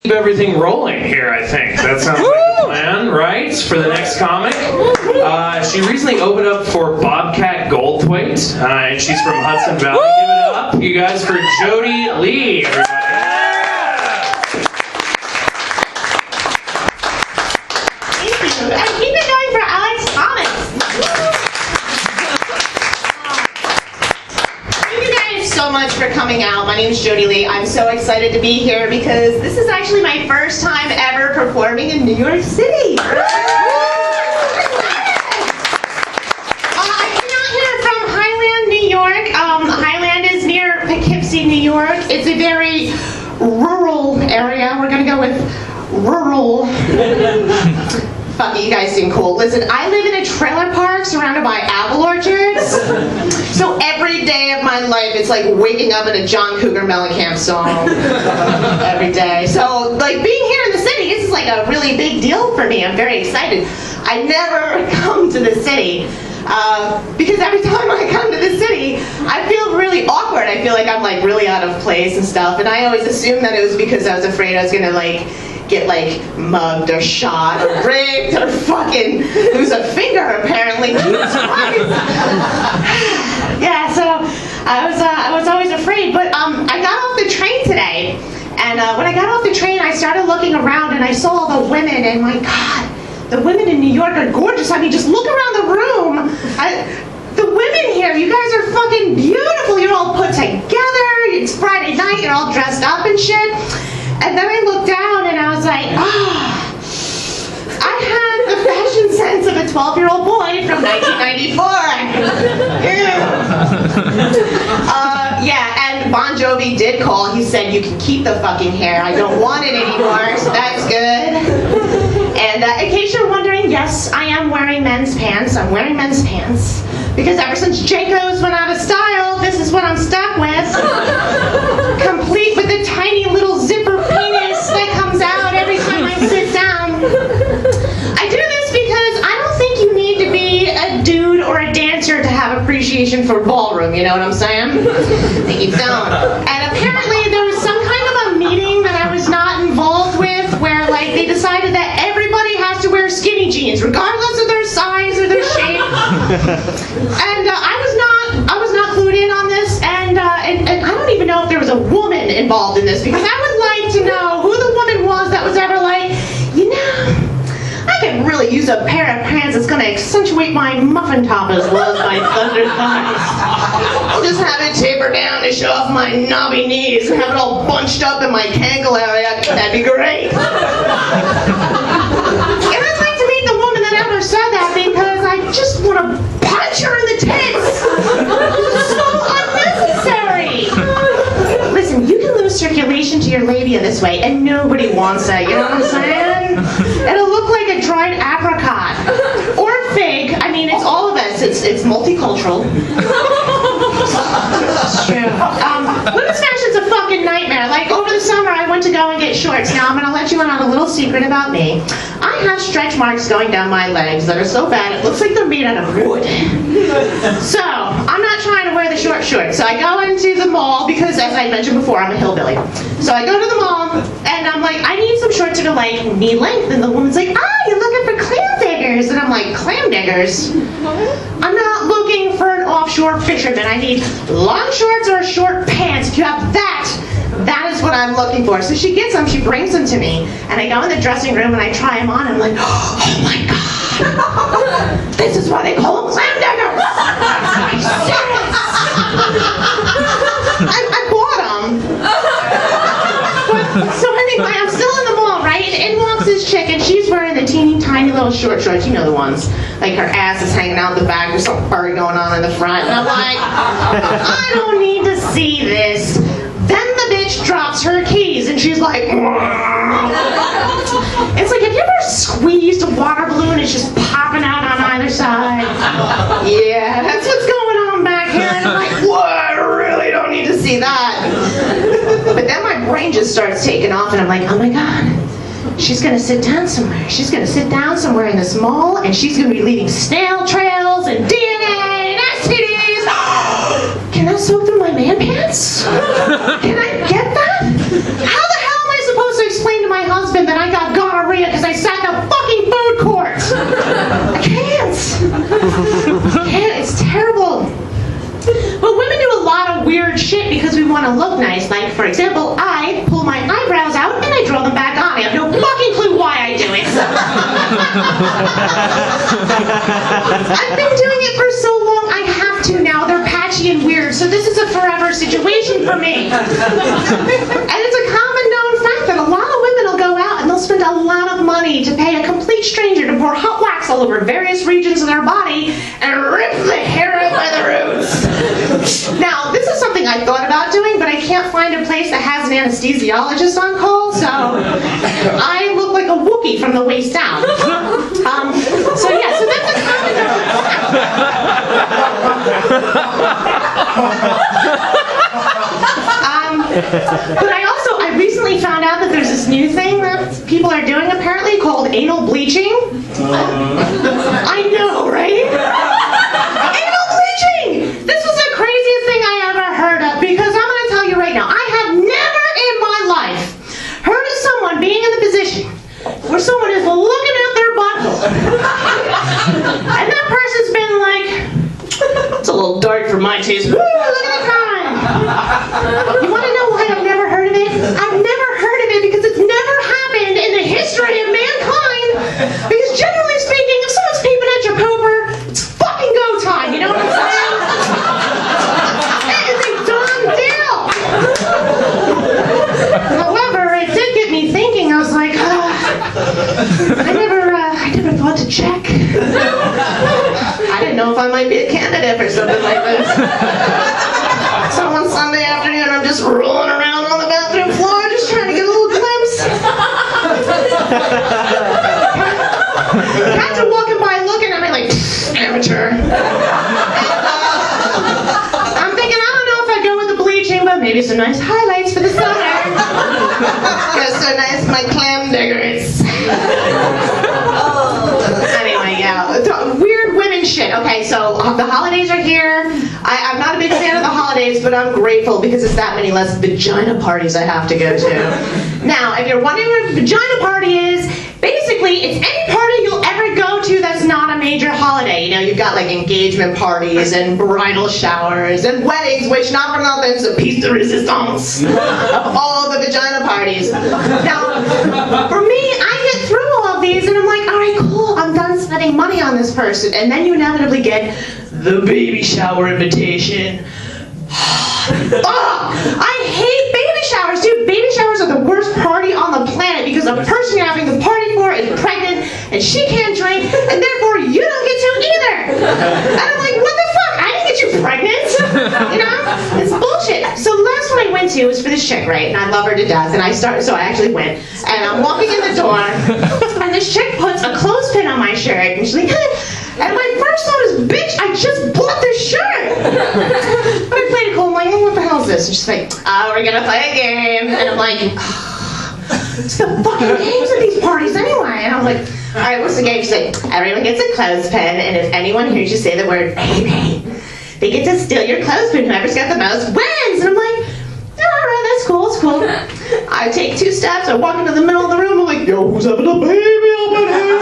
Keep everything rolling here, I think. That sounds like the plan, right? For the next comic. She recently opened up for Bobcat Goldthwait, and she's from Hudson Valley. Give it up, you guys, for Jody Lee, everybody. Thank you. And keep it going for Alex Thomas. Thank you guys so much for coming out. My name is Jody Lee. I'm so excited to be here because this is actually my first time ever performing in New York City. I'm out here from Highland, New York. Highland is near Poughkeepsie, New York. It's a very rural area. We're going to go with rural. Fuck it, you guys seem cool. Listen, I live in a trailer park surrounded by apple orchards. So every day of my life, it's like waking up in a John Cougar Mellencamp song. Every day. So, like, being here in the city, this is like a really big deal for me. I'm very excited. I never come to the city. Because every time I come to the city, I feel really awkward. I feel like I'm like really out of place and stuff. And I always assumed that it was because I was afraid I was gonna like get like mugged or shot or raped or fucking lose a finger apparently. Jesus Christ. Yeah, so I was always afraid. But I got off the train today, and when I got off the train, I started looking around and I saw all the women, and my God, the women in New York are gorgeous. I mean, just look around the room. The women here, you guys are fucking beautiful. You're all put together. It's Friday night. You're all dressed up and shit. And then I looked down and I was like, I had the fashion sense of a 12-year-old boy from 1994. Yeah, and Bon Jovi did call. He said, you can keep the fucking hair. I don't want it anymore, so that's good. And in case you're wondering, yes, I am wearing men's pants. I'm wearing men's pants. Because ever since Jayco's went out of style, this is what I'm stuck with. Complete with a tiny little zipper penis that comes out every time I sit down. I do this because I don't think you need to be a dude or a dancer to have appreciation for ballroom, you know what I'm saying? I think you don't. And apparently there was some kind of a meeting that I was not involved with where like they decided that everybody has to wear skinny jeans regardless of their size or their shape. And I was not clued in on this, and I don't even know if there was a woman involved in this, because I would like to know who the woman was that was ever like, you know, I could really use a pair of pants that's going to accentuate my muffin top as well as my thunder thighs. I'll just have it taper down to show off my knobby knees and have it all bunched up in my cankle area. That'd be great. And I'd like to meet the woman that ever said that, because I just want to punch her in the tits. It's so unnecessary. Listen, you can lose circulation to your labia this way, and nobody wants it. You know what I'm saying? It'll look like a dried apricot or fig. I mean, it's all of us. It's multicultural. It's true. Women's fashion's a fucking nightmare. Like, over the summer, I went to go and get shorts. Now, I'm going to let you in on a little secret about me. I have stretch marks going down my legs that are so bad it looks like they're made out of wood. So, I'm not trying to wear the short shorts. So I go into the mall because, as I mentioned before, I'm a hillbilly. So I go to the mall, and I'm like, I need some shorts that are like knee length. And the woman's like, you're looking for clam diggers. And I'm like, clam diggers? I'm not looking for an offshore fisherman. I need long shorts or short pants. If you have that is what I'm looking for. So she gets them, she brings them to me, and I go in the dressing room and I try them on, and I'm like, oh my God, this is why they call them clam diggers. Are you serious? I bought them. So anyway, I'm still in the mall, right? And in walks this chick, and she's wearing the teeny tiny little short shorts. You know the ones. Like her ass is hanging out the back. There's some fur going on in the front. And I'm like, I don't need to see this. Then the bitch drops her keys, and she's like, it's like, have you ever squeezed a water balloon? It's just popping out on either side. Yeah, that's what's going on back here. And I'm like, what? I really don't need to see that. But then my brain just starts taking off, and I'm like, oh my God. She's going to sit down somewhere. She's going to sit down somewhere in this mall, and she's going to be leaving snail trails and DNA and STDs. Can I soak through my man pants? Can I get that? How the hell am I supposed to explain to my look nice. Like, for example, I pull my eyebrows out and I draw them back on. I have no fucking clue why I do it. I've been doing it for so long, I have to now. They're patchy and weird, so this is a forever situation for me. And it's a common known fact that a lot of women will go out and they'll spend a lot of money to pay a complete stranger to pour hot wax all over various regions of their body and rip the hair out by the roots. Now, this is something I thought about doing, but I can't find a place that has an anesthesiologist on call, so I look like a Wookiee from the waist down. So yeah, so that's a common known but I recently found out that there's this new thing that people are doing apparently called anal bleaching. I know, right? Anal bleaching! This was the craziest thing I ever heard of, because I'm going to tell you right now, I have never in my life heard of someone being in the position where someone is looking at their butthole and that person's been like, it's a little dark for my taste. Woo, look at the time. You want to know why I've never heard of it? I've never heard of it because it's never happened in the history of mankind. Because generally speaking, if someone's peeping at your pooper, it's fucking go time. You know what I'm saying? It is a done deal. However, it did get me thinking. I was like, I never thought to check. I didn't know if I might be a candidate for something like this. So one Sunday afternoon, I'm just rolling around on the bathroom floor, just trying to get a little glimpse. Cats are walking by looking at me like, amateur. And, I'm thinking, I don't know if I go with the bleaching, but maybe some nice highlights for the summer. Just so nice, my clam diggers. Anyway, yeah, weird women shit. Okay, so the holidays are here. I'm not a big fan of the holidays, but I'm grateful because it's that many less vagina parties I have to go to. Now, if you're wondering what a vagina party is, basically it's any party you'll ever go to that's not a major holiday. You know, you've got like engagement parties and bridal showers and weddings, which not for nothing is a piece de resistance of all the vagina parties. Now, for me, I get through all of these and I'm like, all right, cool, I'm done spending money on this person. And then you inevitably get the baby shower invitation. I hate baby showers, dude. Baby showers are the worst party on the planet because the person you're having the party for is pregnant and she can't drink and therefore you don't get to either. And I'm like, what the fuck? I didn't get you pregnant. You know? It's bullshit. So the last one I went to was for this chick, right? And I love her to death. And I actually went. And I'm walking in the door and this chick puts a clothespin on my shirt and she's like, and my first thought is, bitch, I just bought this shirt. But I played it cool. I'm like, what the hell is this? And she's like, oh, we're gonna play a game. And I'm like, it's the fucking games at these parties anyway. And I'm like, all right, what's the game? She's like, everyone gets a clothespin, and if anyone hears you say the word baby, they get to steal your clothespin. Whoever's got the most wins. And I'm like, all right, that's cool, it's cool. I take 2 steps, I walk into the middle of the room, I'm like, yo, who's having a baby up in here?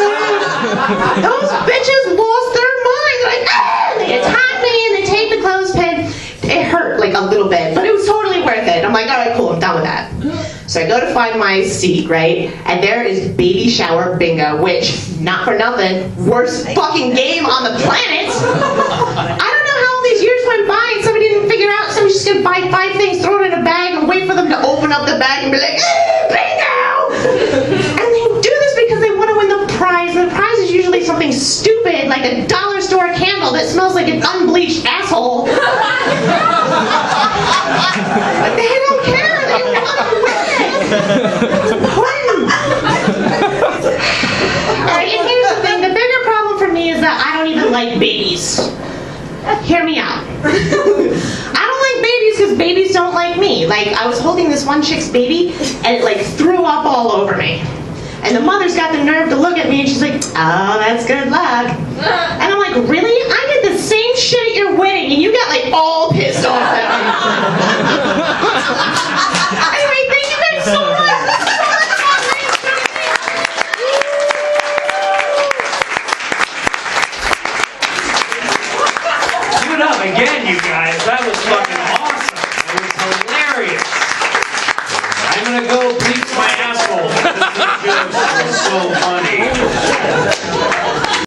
Those bitches lost their minds. Like, they attacked me and they take the clothespin. It hurt like a little bit, but it was totally worth it. I'm like, all right, cool, I'm done with that. So I go to find my seat, right? And there is baby shower bingo, which, not for nothing, worst fucking game on the planet. I don't know how all these years went by and somebody didn't figure out somebody's just gonna buy 5 things, throw it in a bag, and wait for them to open up the bag and be like, bingo! And they do this because they want to win the prize, and the prize is usually something stupid, like a dollar store candle that smells like an unbleached asshole. But they don't care, they want to win it! It's important! Alright, and here's the thing, the bigger problem for me is that I don't even like babies. Hear me out. I don't like babies because babies don't like me. Like, I was holding this one chick's baby, and it like threw up all over me. And the mother's got the nerve to look at me and she's like, oh, that's good luck. And I'm like, really? I did the same shit at your wedding and you got like all pissed off at me. Anyway, thank you guys so much. Give it up again, you guys. That was fucking